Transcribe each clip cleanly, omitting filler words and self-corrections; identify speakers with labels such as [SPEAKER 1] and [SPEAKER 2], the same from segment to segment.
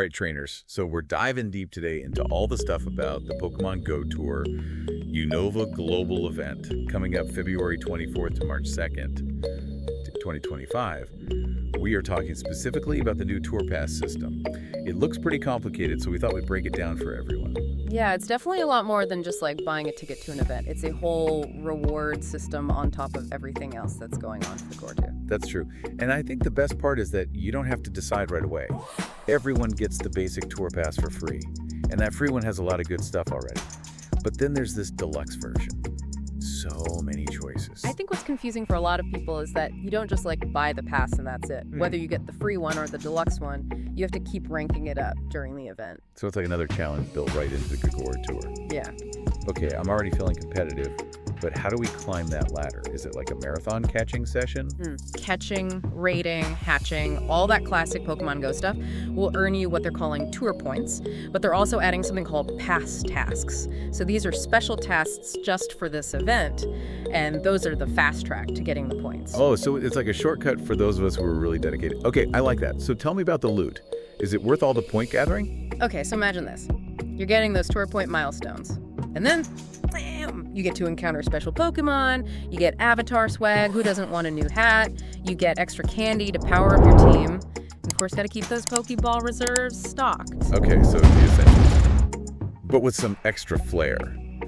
[SPEAKER 1] right, trainers, so we're diving deep today into all the stuff about the Pokemon GO Tour Unova global event coming up February 24th to March 2nd, 2025. We are talking specifically about the new Tour Pass system. It looks pretty complicated, so we thought we'd break it down for everyone.
[SPEAKER 2] Yeah, it's definitely a lot more than just like buying a ticket to an event. It's a whole reward system on top of everything else that's going on for the Core 2.
[SPEAKER 1] That's true. And I think the best part is that you don't have to decide right away. Everyone gets the basic Tour Pass for free, and that free one has a lot of good stuff already. But then there's this deluxe version. So many choices.
[SPEAKER 2] I think what's confusing for a lot of people is that you don't just like buy the pass and that's it. Whether you get the free one or the deluxe one, you have to keep ranking it up during the event.
[SPEAKER 1] So it's like another challenge built right into the GO Tour.
[SPEAKER 2] Yeah.
[SPEAKER 1] Okay, I'm already feeling competitive, but how do we climb that ladder? Is it like a marathon catching session?
[SPEAKER 2] Catching, raiding, hatching, all that classic Pokemon Go stuff will earn you what they're calling tour points, but they're also adding something called pass tasks. So these are special tasks just for this event, and those are the fast track to getting the points.
[SPEAKER 1] Oh, so it's like a shortcut for those of us who are really dedicated. Okay, I like that. So tell me about the loot. Is it worth all the point gathering?
[SPEAKER 2] Okay, so imagine this. You're getting those tour point milestones, and then bam, you get to encounter special Pokemon, you get avatar swag, who doesn't want a new hat, you get extra candy to power up your team, and of course gotta keep those Pokeball reserves stocked.
[SPEAKER 1] Okay, so the essentials, but with some extra flair.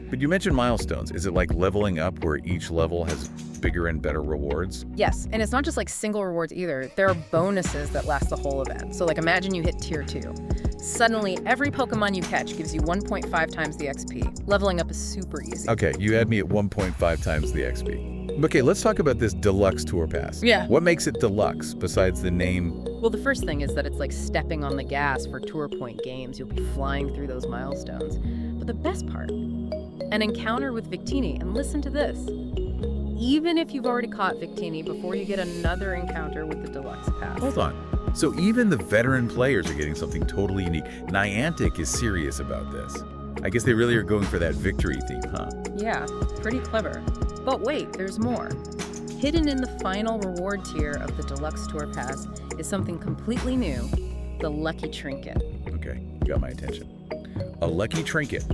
[SPEAKER 1] But you mentioned milestones. Is it like leveling up where each level has bigger and better rewards?
[SPEAKER 2] Yes, and it's not just like single rewards either. There are bonuses that last the whole event. So like imagine you hit tier 2. Suddenly, every Pokemon you catch gives you 1.5 times the XP. Leveling up is super easy.
[SPEAKER 1] Okay, you had me at 1.5 times the XP. Okay, let's talk about this Deluxe Tour Pass.
[SPEAKER 2] Yeah.
[SPEAKER 1] What makes it deluxe besides the name?
[SPEAKER 2] Well, the first thing is that it's like stepping on the gas for tour point games. You'll be flying through those milestones. But the best part, an encounter with Victini. And listen to this. Even if you've already caught Victini before you get another encounter with the Deluxe Pass.
[SPEAKER 1] Hold on. So even the veteran players are getting something totally unique. Niantic is serious about this. I guess they really are going for that victory theme, huh?
[SPEAKER 2] Yeah, pretty clever. But wait, there's more. Hidden in the final reward tier of the Deluxe Tour Pass is something completely new, the Lucky Trinket.
[SPEAKER 1] Okay, you got my attention. A Lucky Trinket.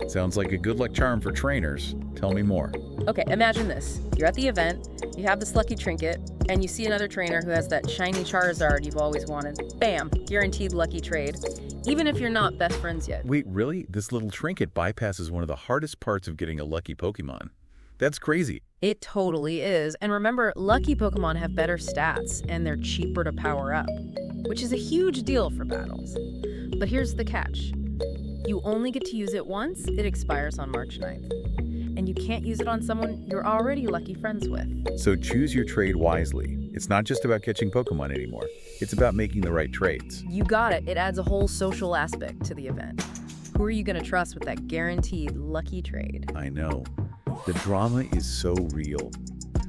[SPEAKER 1] Sounds like a good luck charm for trainers. Tell me more.
[SPEAKER 2] Okay, imagine this. You're at the event, you have this Lucky Trinket, and you see another trainer who has that shiny Charizard you've always wanted. Bam! Guaranteed lucky trade. Even if you're not best friends yet.
[SPEAKER 1] Wait, really? This little trinket bypasses one of the hardest parts of getting a lucky Pokemon. That's crazy.
[SPEAKER 2] It totally is. And remember, lucky Pokemon have better stats, and they're cheaper to power up, which is a huge deal for battles. But here's the catch. You only get to use it once, it expires on March 9th. And you can't use it on someone you're already lucky friends with.
[SPEAKER 1] So choose your trade wisely. It's not just about catching Pokemon anymore. It's about making the right trades.
[SPEAKER 2] You got it. It adds a whole social aspect to the event. Who are you going to trust with that guaranteed lucky trade?
[SPEAKER 1] I know. The drama is so real.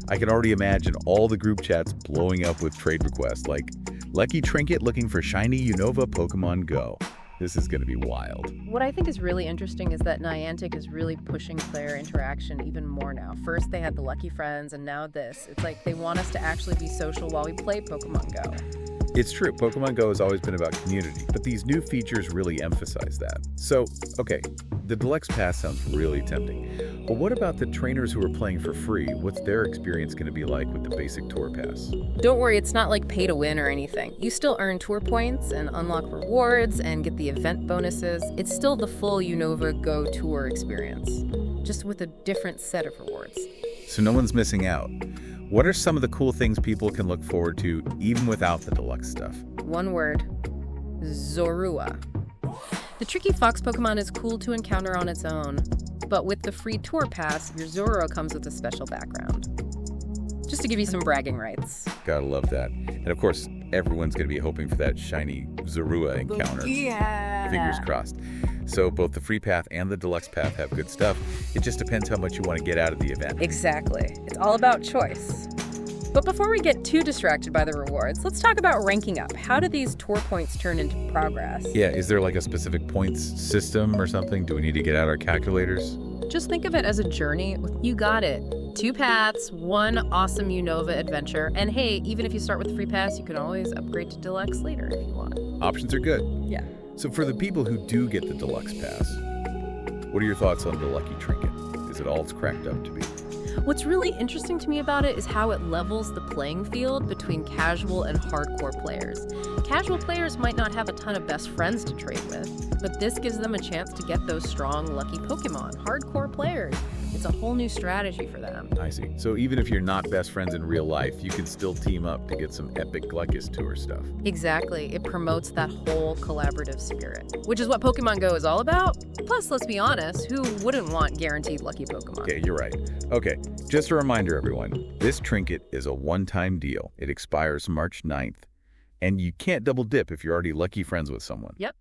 [SPEAKER 1] I can already imagine all the group chats blowing up with trade requests like, Lucky Trinket looking for shiny Unova Pokemon Go. This is going to be wild.
[SPEAKER 2] What I think is really interesting is that Niantic is really pushing player interaction even more now. First they had the Lucky Friends, and now this. It's like they want us to actually be social while we play Pokemon Go.
[SPEAKER 1] It's true, Pokemon Go has always been about community, but these new features really emphasize that. So, okay, the Deluxe Pass sounds really tempting. But what about the trainers who are playing for free? What's their experience going to be like with the basic Tour Pass?
[SPEAKER 2] Don't worry, it's not like pay to win or anything. You still earn tour points and unlock rewards and get the event bonuses. It's still the full Unova GO Tour experience, just with a different set of rewards.
[SPEAKER 1] So no one's missing out. What are some of the cool things people can look forward to even without the deluxe stuff?
[SPEAKER 2] One word, Zorua. The tricky fox Pokemon is cool to encounter on its own, but with the free Tour Pass, your Zorua comes with a special background. Just to give you some bragging rights.
[SPEAKER 1] Gotta love that. And of course, everyone's gonna be hoping for that shiny Zorua encounter.
[SPEAKER 2] Yeah.
[SPEAKER 1] Fingers crossed. So both the free path and the deluxe path have good stuff. It just depends how much you want to get out of the event.
[SPEAKER 2] Exactly. It's all about choice. But before we get too distracted by the rewards, let's talk about ranking up. How do these tour points turn into progress?
[SPEAKER 1] Yeah, is there like a specific points system or something? Do we need to get out our calculators?
[SPEAKER 2] Just think of it as a journey. You got it. 2 paths, 1 awesome Unova adventure, and hey, even if you start with the free pass, you can always upgrade to Deluxe later if you want.
[SPEAKER 1] Options are good.
[SPEAKER 2] Yeah.
[SPEAKER 1] So for the people who do get the Deluxe Pass, what are your thoughts on the Lucky Trinket? Is it all it's cracked up to be?
[SPEAKER 2] What's really interesting to me about it is how it levels the playing field between casual and hardcore players. Casual players might not have a ton of best friends to trade with, but this gives them a chance to get those strong, lucky Pokemon. Hardcore players, it's a whole new strategy for them.
[SPEAKER 1] I see. So even if you're not best friends in real life, you can still team up to get some epic Gluckus Tour stuff.
[SPEAKER 2] Exactly. It promotes that whole collaborative spirit, which is what Pokemon Go is all about. Plus, let's be honest, who wouldn't want guaranteed lucky Pokemon?
[SPEAKER 1] Okay, you're right. Okay, just a reminder, everyone. This trinket is a one-time deal. It expires March 9th, and you can't double dip if you're already lucky friends with someone.
[SPEAKER 2] Yep.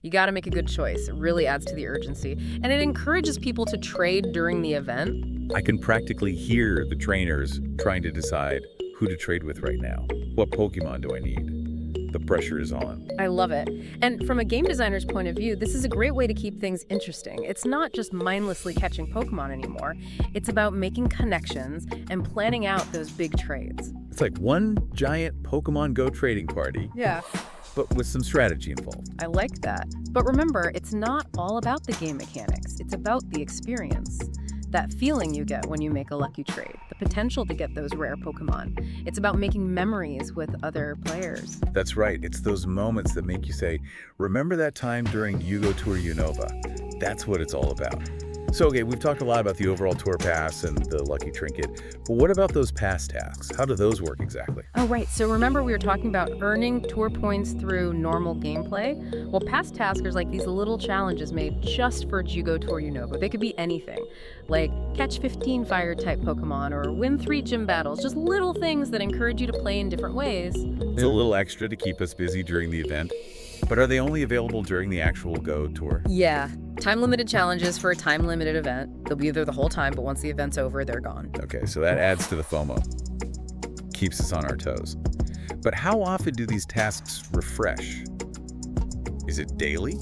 [SPEAKER 2] You got to make a good choice. It really adds to the urgency. And it encourages people to trade during the event.
[SPEAKER 1] I can practically hear the trainers trying to decide who to trade with right now. What Pokemon do I need? The pressure is on.
[SPEAKER 2] I love it. And from a game designer's point of view, this is a great way to keep things interesting. It's not just mindlessly catching Pokemon anymore. It's about making connections and planning out those big trades.
[SPEAKER 1] It's like one giant Pokemon Go trading party.
[SPEAKER 2] Yeah.
[SPEAKER 1] But with some strategy involved.
[SPEAKER 2] I like that. But remember, it's not all about the game mechanics. It's about the experience. That feeling you get when you make a lucky trade, the potential to get those rare Pokemon. It's about making memories with other players.
[SPEAKER 1] That's right. It's those moments that make you say, remember that time during GO Tour Unova? That's what it's all about. So, okay, we've talked a lot about the overall tour pass and the Lucky Trinket, but what about those pass tasks? How do those work exactly?
[SPEAKER 2] Oh, right. So remember we were talking about earning tour points through normal gameplay? Well, past tasks are like these little challenges made just for GO Tour Unova. They could be anything, like catch 15 fire-type Pokemon or win 3 gym battles, just little things that encourage you to play in different ways.
[SPEAKER 1] It's a little extra to keep us busy during the event, but are they only available during the actual GO Tour?
[SPEAKER 2] Yeah. Time-limited challenges for a time-limited event. They'll be there the whole time, but once the event's over, they're gone.
[SPEAKER 1] Okay, so that adds to the FOMO. Keeps us on our toes. But how often do these tasks refresh? Is it daily?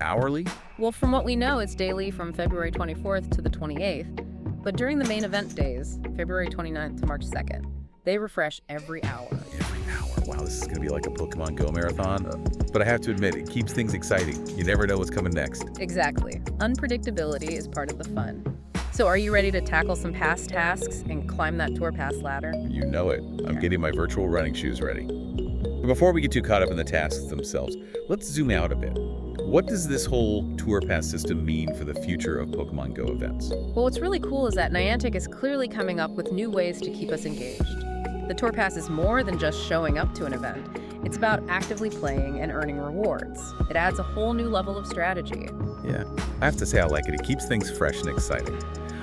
[SPEAKER 1] Hourly?
[SPEAKER 2] Well, from what we know, it's daily from February 24th to the 28th. But during the main event days, February 29th to March 2nd, they refresh every hour.
[SPEAKER 1] Every hour. Wow, this is going to be like a Pokemon Go marathon. But I have to admit, it keeps things exciting. You never know what's coming next.
[SPEAKER 2] Exactly. Unpredictability is part of the fun. So are you ready to tackle some past tasks and climb that tour pass ladder?
[SPEAKER 1] You know it. I'm getting my virtual running shoes ready. But before we get too caught up in the tasks themselves, let's zoom out a bit. What does this whole tour pass system mean for the future of Pokemon Go events?
[SPEAKER 2] Well, what's really cool is that Niantic is clearly coming up with new ways to keep us engaged. The tour pass is more than just showing up to an event. It's about actively playing and earning rewards. It adds a whole new level of strategy.
[SPEAKER 1] Yeah, I have to say I like it. It keeps things fresh and exciting.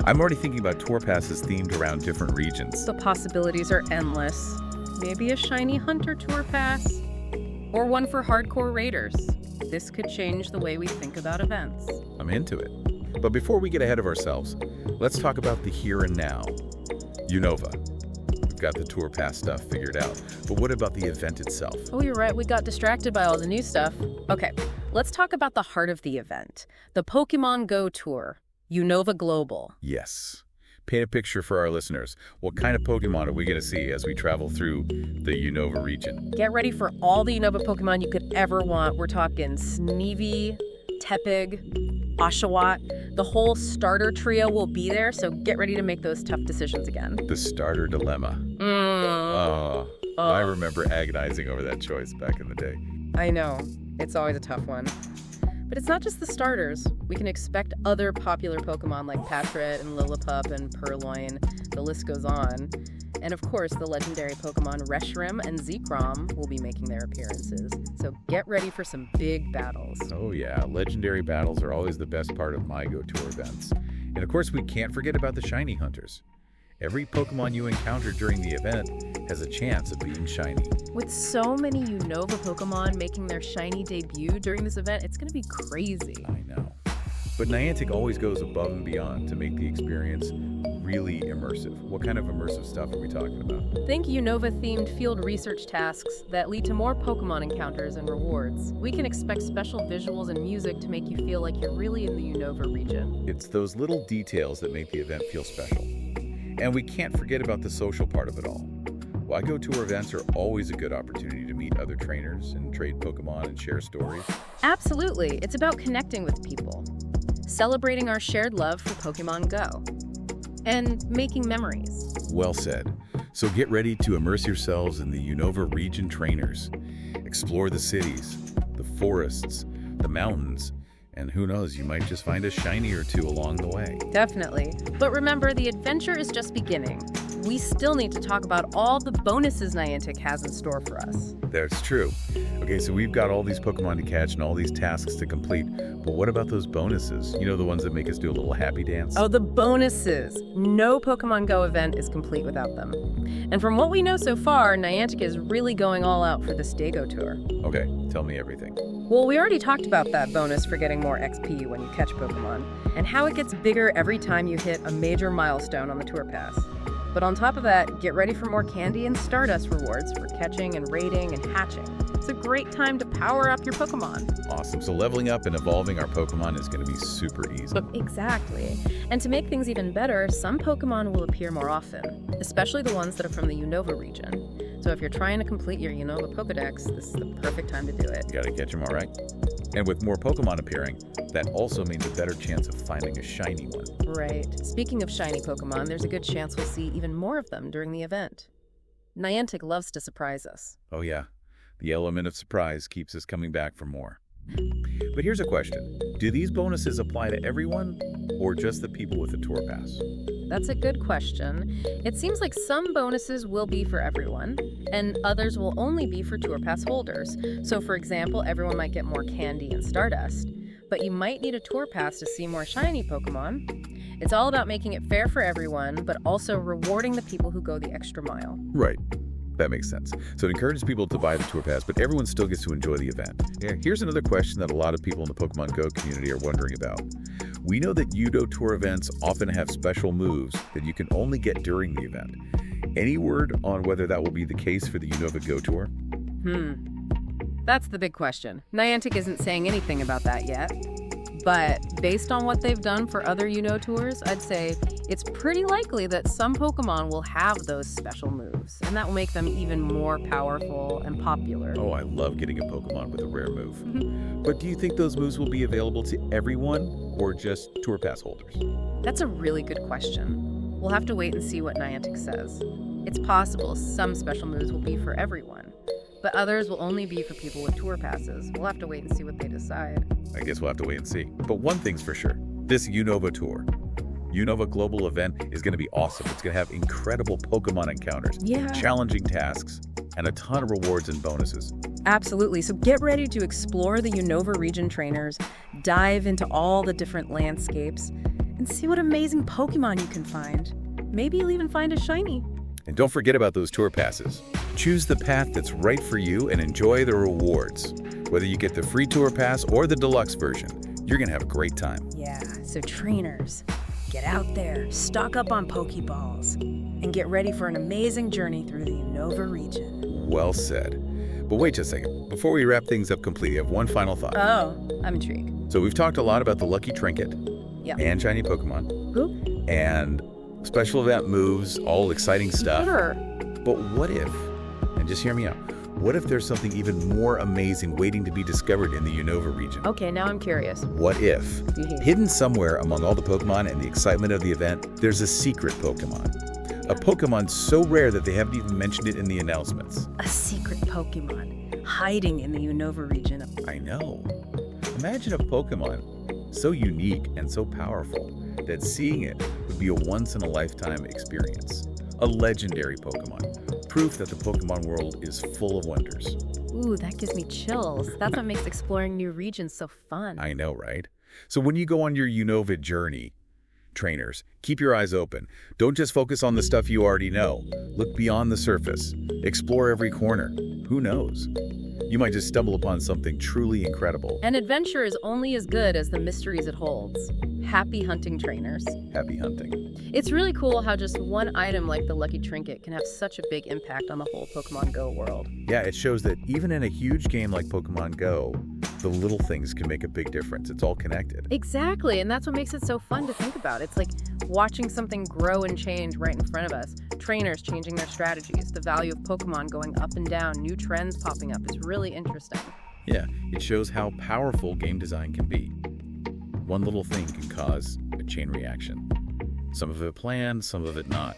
[SPEAKER 1] I'm already thinking about tour passes themed around different regions.
[SPEAKER 2] The possibilities are endless. Maybe a shiny hunter tour pass, or one for hardcore raiders. This could change the way we think about events.
[SPEAKER 1] I'm into it. But before we get ahead of ourselves, let's talk about the here and now. Unova. We've got the tour pass stuff figured out. But what about the event itself?
[SPEAKER 2] Oh, you're right. We got distracted by all the new stuff. Okay, let's talk about the heart of the event. The Pokemon GO Tour Unova Global.
[SPEAKER 1] Yes. Paint a picture for our listeners. What kind of Pokemon are we going to see as we travel through the Unova region?
[SPEAKER 2] Get ready for all the Unova Pokemon you could ever want. We're talking Sneevee, Tepig, Oshawott. The whole starter trio will be there, so get ready to make those tough decisions again.
[SPEAKER 1] The starter dilemma. I remember agonizing over that choice back in the day.
[SPEAKER 2] I know. It's always a tough one. But it's not just the starters. We can expect other popular Pokemon like Patrat and Lillipup and Purloin. The list goes on. And of course, the legendary Pokemon Reshiram and Zekrom will be making their appearances. So get ready for some big battles.
[SPEAKER 1] Oh yeah, legendary battles are always the best part of my Go Tour events. And of course, we can't forget about the shiny hunters. Every Pokemon you encounter during the event has a chance of being shiny.
[SPEAKER 2] With so many Unova Pokemon making their shiny debut during this event, it's going to be crazy.
[SPEAKER 1] I know. But Niantic always goes above and beyond to make the experience really immersive. What kind of immersive stuff are we talking about?
[SPEAKER 2] Think Unova-themed field research tasks that lead to more Pokemon encounters and rewards. We can expect special visuals and music to make you feel like you're really in the Unova region.
[SPEAKER 1] It's those little details that make the event feel special. And we can't forget about the social part of it all. Why Go Tour events are always a good opportunity to meet meet other trainers and trade Pokemon and share stories?
[SPEAKER 2] Absolutely. It's about connecting with people, celebrating our shared love for Pokemon Go, and making memories.
[SPEAKER 1] Well said. So get ready to immerse yourselves in the Unova region trainers. Explore the cities, the forests, the mountains, and who knows, you might just find a shiny or two along the way.
[SPEAKER 2] Definitely. But remember, the adventure is just beginning. We still need to talk about all the bonuses Niantic has in store for us.
[SPEAKER 1] That's true. Okay, so we've got all these Pokemon to catch and all these tasks to complete, but what about those bonuses? You know, the ones that make us do a little happy dance?
[SPEAKER 2] Oh, the bonuses! No Pokemon Go event is complete without them. And from what we know so far, Niantic is really going all out for this Go Tour.
[SPEAKER 1] Okay, tell me everything.
[SPEAKER 2] Well, we already talked about that bonus for getting more XP when you catch Pokemon, and how it gets bigger every time you hit a major milestone on the Tour Pass. But on top of that, get ready for more candy and Stardust rewards for catching and raiding and hatching. It's a great time to power up your Pokemon.
[SPEAKER 1] Awesome. So leveling up and evolving our Pokemon is going to be super easy.
[SPEAKER 2] Exactly. And to make things even better, some Pokemon will appear more often, especially the ones that are from the Unova region. So if you're trying to complete your Unova Pokedex, this is the perfect time to do it.
[SPEAKER 1] You gotta catch them all right. And with more Pokemon appearing, that also means a better chance of finding a shiny one.
[SPEAKER 2] Right. Speaking of shiny Pokemon, there's a good chance we'll see even more of them during the event. Niantic loves to surprise us.
[SPEAKER 1] Oh yeah, the element of surprise keeps us coming back for more. But here's a question. Do these bonuses apply to everyone or just the people with the Tour Pass?
[SPEAKER 2] That's a good question. It seems like some bonuses will be for everyone, and others will only be for Tour Pass holders. So for example, everyone might get more candy and Stardust, but you might need a Tour Pass to see more shiny Pokemon. It's all about making it fair for everyone, but also rewarding the people who go the extra mile.
[SPEAKER 1] Right. That makes sense. So it encourages people to buy the Tour Pass, but everyone still gets to enjoy the event. Here's another question that a lot of people in the Pokemon Go community are wondering about. We know that Unova Tour events often have special moves that you can only get during the event. Any word on whether that will be the case for the Unova Go Tour?
[SPEAKER 2] That's the big question. Niantic isn't saying anything about that yet. But based on what they've done for other Unova tours, I'd say it's pretty likely that some Pokemon will have those special moves, and that will make them even more powerful and popular.
[SPEAKER 1] Oh, I love getting a Pokemon with a rare move. But do you think those moves will be available to everyone or just Tour Pass holders?
[SPEAKER 2] That's a really good question. We'll have to wait and see what Niantic says. It's possible some special moves will be for everyone, but others will only be for people with Tour Passes. We'll have to wait and see what they decide.
[SPEAKER 1] I guess we'll have to wait and see. But one thing's for sure, this Unova Tour, Unova Global event is going to be awesome. It's going to have incredible Pokemon encounters, challenging tasks, and a ton of rewards and bonuses.
[SPEAKER 2] Absolutely. So get ready to explore the Unova region trainers, dive into all the different landscapes, and see what amazing Pokemon you can find. Maybe you'll even find a shiny.
[SPEAKER 1] And don't forget about those Tour Passes. Choose the path that's right for you and enjoy the rewards. Whether you get the free Tour Pass or the Deluxe version, you're going to have a great time.
[SPEAKER 2] Yeah, so trainers, get out there, stock up on Pokeballs, and get ready for an amazing journey through the Unova region.
[SPEAKER 1] Well said. But wait just a second. Before we wrap things up completely, I have one final thought.
[SPEAKER 2] Oh, I'm intrigued.
[SPEAKER 1] So we've talked a lot about the Lucky Trinket and shiny Pokemon and special event moves, all exciting stuff.
[SPEAKER 2] Sure.
[SPEAKER 1] But what if, and just hear me out, what if there's something even more amazing waiting to be discovered in the Unova region?
[SPEAKER 2] Okay, now I'm curious.
[SPEAKER 1] What if, hidden somewhere among all the Pokemon and the excitement of the event, there's a secret Pokemon? A Pokemon so rare that they haven't even mentioned it in the announcements.
[SPEAKER 2] A secret Pokemon hiding in the Unova region.
[SPEAKER 1] I know. Imagine a Pokemon so unique and so powerful that seeing it would be a once-in-a-lifetime experience. A legendary Pokemon. Proof that the Pokemon world is full of wonders.
[SPEAKER 2] Ooh, that gives me chills. That's what makes exploring new regions so fun.
[SPEAKER 1] I know, right? So when you go on your Unova journey, trainers, keep your eyes open. Don't just focus on the stuff you already know. Look beyond the surface. Explore every corner. Who knows? You might just stumble upon something truly incredible.
[SPEAKER 2] An adventure is only as good as the mysteries it holds. Happy hunting, trainers.
[SPEAKER 1] Happy hunting.
[SPEAKER 2] It's really cool how just one item like the Lucky Trinket can have such a big impact on the whole Pokemon Go world.
[SPEAKER 1] Yeah, it shows that even in a huge game like Pokemon Go, The little things can make a big difference. It's all connected.
[SPEAKER 2] Exactly, and that's what makes it so fun to think about. It's like watching something grow and change right in front of us. Trainers changing their strategies, the value of Pokemon going up and down, new trends popping up is really interesting.
[SPEAKER 1] Yeah, it shows how powerful game design can be. One little thing can cause a chain reaction. Some of it planned, some of it not.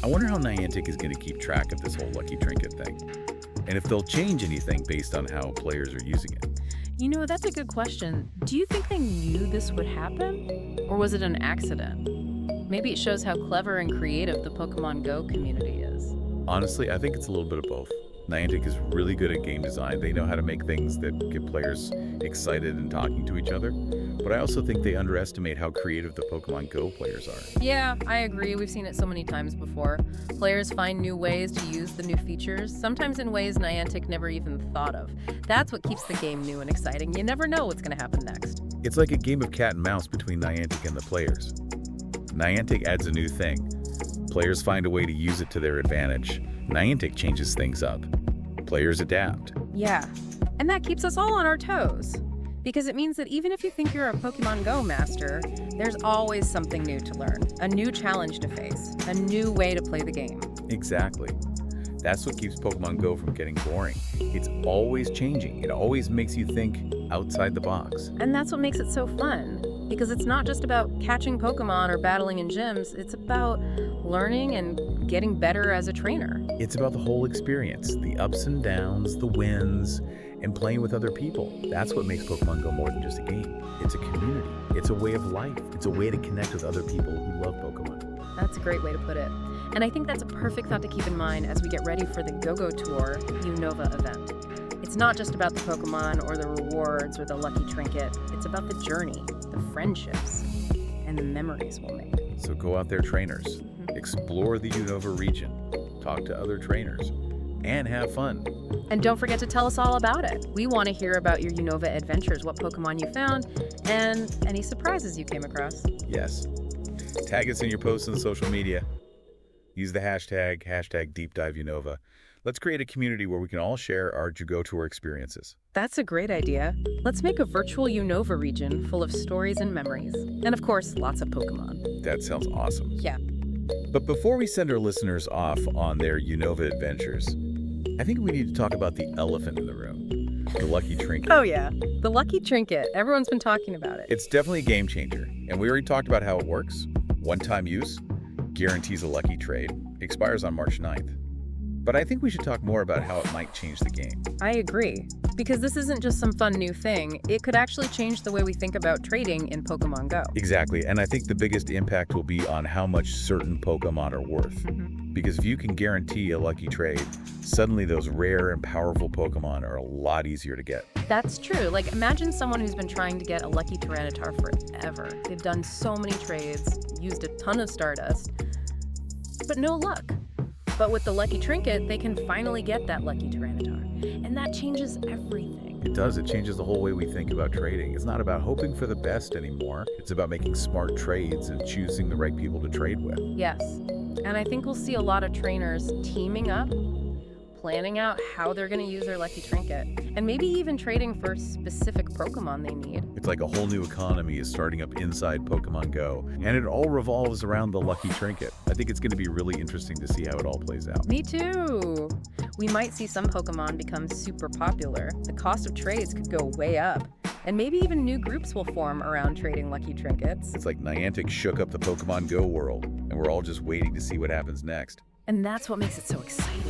[SPEAKER 1] I wonder how Niantic is going to keep track of this whole Lucky Trinket thing, and if they'll change anything based on how players are using it.
[SPEAKER 2] You know, that's a good question. Do you think they knew this would happen? Or was it an accident? Maybe it shows how clever and creative the Pokemon Go community is.
[SPEAKER 1] Honestly, I think it's a little bit of both. Niantic is really good at game design. They know how to make things that get players excited and talking to each other. But I also think they underestimate how creative the Pokemon Go players are.
[SPEAKER 2] Yeah, I agree. We've seen it so many times before. Players find new ways to use the new features, sometimes in ways Niantic never even thought of. That's what keeps the game new and exciting. You never know what's going to happen next.
[SPEAKER 1] It's like a game of cat and mouse between Niantic and the players. Niantic adds a new thing. Players find a way to use it to their advantage. Niantic changes things up. Players adapt.
[SPEAKER 2] Yeah, and that keeps us all on our toes. Because it means that even if you think you're a Pokemon Go master, there's always something new to learn, a new challenge to face, a new way to play the game.
[SPEAKER 1] Exactly. That's what keeps Pokemon Go from getting boring. It's always changing. It always makes you think outside the box.
[SPEAKER 2] And that's what makes it so fun. Because it's not just about catching Pokemon or battling in gyms, it's about learning and getting better as a trainer.
[SPEAKER 1] It's about the whole experience, the ups and downs, the wins, and playing with other people. That's what makes Pokemon Go more than just a game. It's a community. It's a way of life. It's a way to connect with other people who love Pokemon.
[SPEAKER 2] That's a great way to put it. And I think that's a perfect thought to keep in mind as we get ready for the GO Tour Unova event. It's not just about the Pokemon or the rewards or the Lucky Trinket. It's about the journey, the friendships, and the memories we'll make.
[SPEAKER 1] So go out there, trainers. Explore the Unova region. Talk to other trainers. And have fun.
[SPEAKER 2] And don't forget to tell us all about it. We want to hear about your Unova adventures, what Pokemon you found, and any surprises you came across.
[SPEAKER 1] Yes. Tag us in your posts on social media. Use the hashtag #DeepDiveUnova. Let's create a community where we can all share our GO Tour experiences.
[SPEAKER 2] That's a great idea. Let's make a virtual Unova region full of stories and memories. And of course, lots of Pokemon.
[SPEAKER 1] That sounds awesome.
[SPEAKER 2] Yeah.
[SPEAKER 1] But before we send our listeners off on their Unova adventures, I think we need to talk about the elephant in the room, the Lucky Trinket.
[SPEAKER 2] Oh yeah, the Lucky Trinket. Everyone's been talking about it.
[SPEAKER 1] It's definitely a game changer, and we already talked about how it works. One-time use, guarantees a lucky trade, expires on March 9th. But I think we should talk more about how it might change the game.
[SPEAKER 2] I agree, because this isn't just some fun new thing. It could actually change the way we think about trading in Pokemon Go.
[SPEAKER 1] Exactly, and I think the biggest impact will be on how much certain Pokemon are worth. Because if you can guarantee a lucky trade, suddenly those rare and powerful Pokemon are a lot easier to get.
[SPEAKER 2] That's true. Like, imagine someone who's been trying to get a Lucky Tyranitar forever. They've done so many trades, used a ton of Stardust, but no luck. But with the Lucky Trinket, they can finally get that Lucky Tyranitar. And that changes everything.
[SPEAKER 1] It does. It changes the whole way we think about trading. It's not about hoping for the best anymore. It's about making smart trades and choosing the right people to trade with.
[SPEAKER 2] Yes. And I think we'll see a lot of trainers teaming up, planning out how they're going to use their Lucky Trinket, and maybe even trading for specific Pokemon they need.
[SPEAKER 1] It's like a whole new economy is starting up inside Pokemon Go, and it all revolves around the Lucky Trinket. I think it's going to be really interesting to see how it all plays out.
[SPEAKER 2] Me too. We might see some Pokemon become super popular. The cost of trades could go way up. And maybe even new groups will form around trading Lucky Trinkets.
[SPEAKER 1] It's like Niantic shook up the Pokemon Go world, and we're all just waiting to see what happens next.
[SPEAKER 2] And that's what makes it so exciting.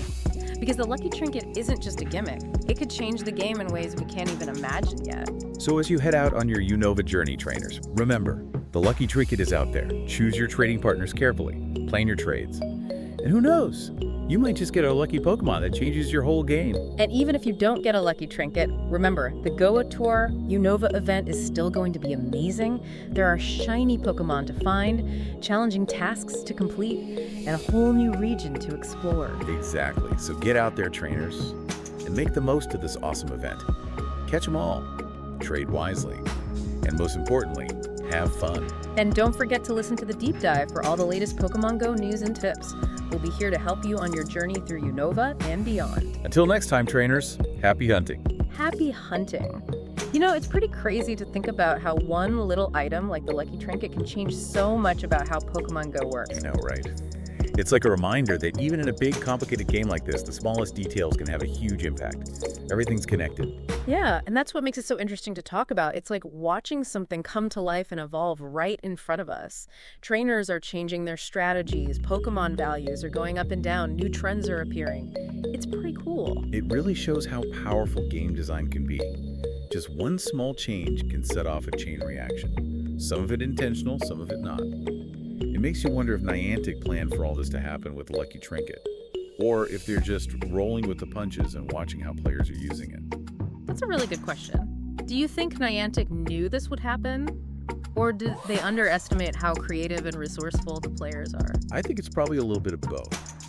[SPEAKER 2] Because the Lucky Trinket isn't just a gimmick. It could change the game in ways we can't even imagine yet.
[SPEAKER 1] So as you head out on your Unova journey, trainers, remember, the Lucky Trinket is out there. Choose your trading partners carefully. Plan your trades. And who knows? You might just get a lucky Pokemon that changes your whole game.
[SPEAKER 2] And even if you don't get a Lucky Trinket, remember, the GO Tour Unova event is still going to be amazing. There are shiny Pokemon to find, challenging tasks to complete, and a whole new region to explore.
[SPEAKER 1] Exactly. So get out there, trainers, and make the most of this awesome event. Catch them all. Trade wisely. And most importantly, have fun.
[SPEAKER 2] And don't forget to listen to the Deep Dive for all the latest Pokemon Go news and tips. We'll be here to help you on your journey through Unova and beyond.
[SPEAKER 1] Until next time, trainers, happy hunting.
[SPEAKER 2] Happy hunting. You know, it's pretty crazy to think about how one little item like the Lucky Trinket can change so much about how Pokemon Go works.
[SPEAKER 1] I know, right? It's like a reminder that even in a big, complicated game like this, the smallest details can have a huge impact. Everything's connected.
[SPEAKER 2] Yeah, and that's what makes it so interesting to talk about. It's like watching something come to life and evolve right in front of us. Trainers are changing their strategies, Pokemon values are going up and down, new trends are appearing. It's pretty cool.
[SPEAKER 1] It really shows how powerful game design can be. Just one small change can set off a chain reaction. Some of it intentional, some of it not. It makes you wonder if Niantic planned for all this to happen with Lucky Trinket, or if they're just rolling with the punches and watching how players are using it.
[SPEAKER 2] That's a really good question. Do you think Niantic knew this would happen? Or did they underestimate how creative and resourceful the players are?
[SPEAKER 1] I think it's probably a little bit of both.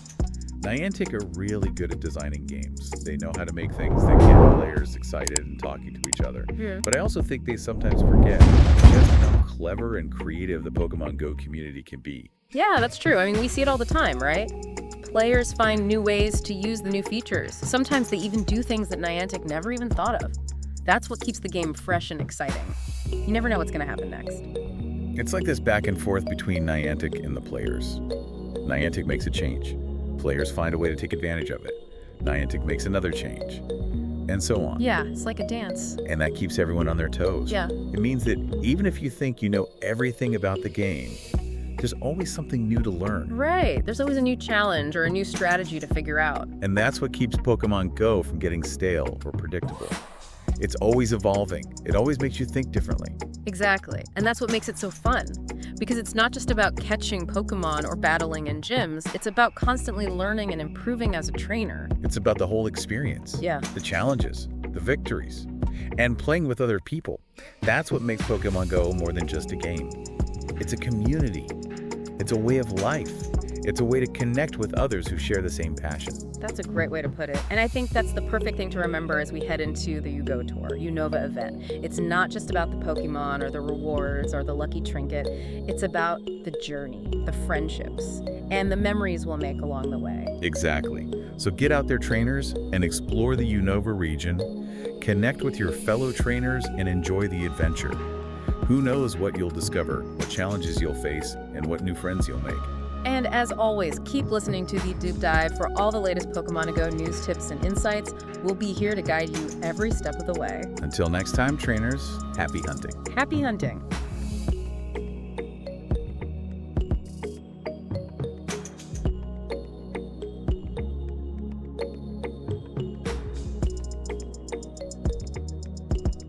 [SPEAKER 1] Niantic are really good at designing games. They know how to make things that get players excited and talking to each other.
[SPEAKER 2] Yeah.
[SPEAKER 1] But I also think they sometimes forget just how clever and creative the Pokemon Go community can be.
[SPEAKER 2] Yeah, that's true. I mean, we see it all the time, right? Players find new ways to use the new features. Sometimes they even do things that Niantic never even thought of. That's what keeps the game fresh and exciting. You never know what's going to happen next.
[SPEAKER 1] It's like this back and forth between Niantic and the players. Niantic makes a change. Players find a way to take advantage of it. Niantic makes another change. And so on.
[SPEAKER 2] Yeah, it's like a dance.
[SPEAKER 1] And that keeps everyone on their toes.
[SPEAKER 2] Yeah.
[SPEAKER 1] It means that even if you think you know everything about the game, there's always something new to learn.
[SPEAKER 2] Right. There's always a new challenge or a new strategy to figure out.
[SPEAKER 1] And that's what keeps Pokemon Go from getting stale or predictable. It's always evolving. It always makes you think differently.
[SPEAKER 2] Exactly. And that's what makes it so fun. Because it's not just about catching Pokemon or battling in gyms. It's about constantly learning and improving as a trainer.
[SPEAKER 1] It's about the whole experience.
[SPEAKER 2] Yeah.
[SPEAKER 1] The challenges, the victories, and playing with other people. That's what makes Pokemon Go more than just a game. It's a community. It's a way of life. It's a way to connect with others who share the same passion.
[SPEAKER 2] That's a great way to put it. And I think that's the perfect thing to remember as we head into the GO Tour Unova event. It's not just about the Pokemon or the rewards or the Lucky Trinket. It's about the journey, the friendships, and the memories we'll make along the way.
[SPEAKER 1] Exactly. So get out there, trainers, and explore the Unova region. Connect with your fellow trainers and enjoy the adventure. Who knows what you'll discover, what challenges you'll face, and what new friends you'll make.
[SPEAKER 2] And as always, keep listening to The Deep Dive for all the latest Pokemon Go news, tips, and insights. We'll be here to guide you every step of the way.
[SPEAKER 1] Until next time, trainers, happy hunting.
[SPEAKER 2] Happy hunting!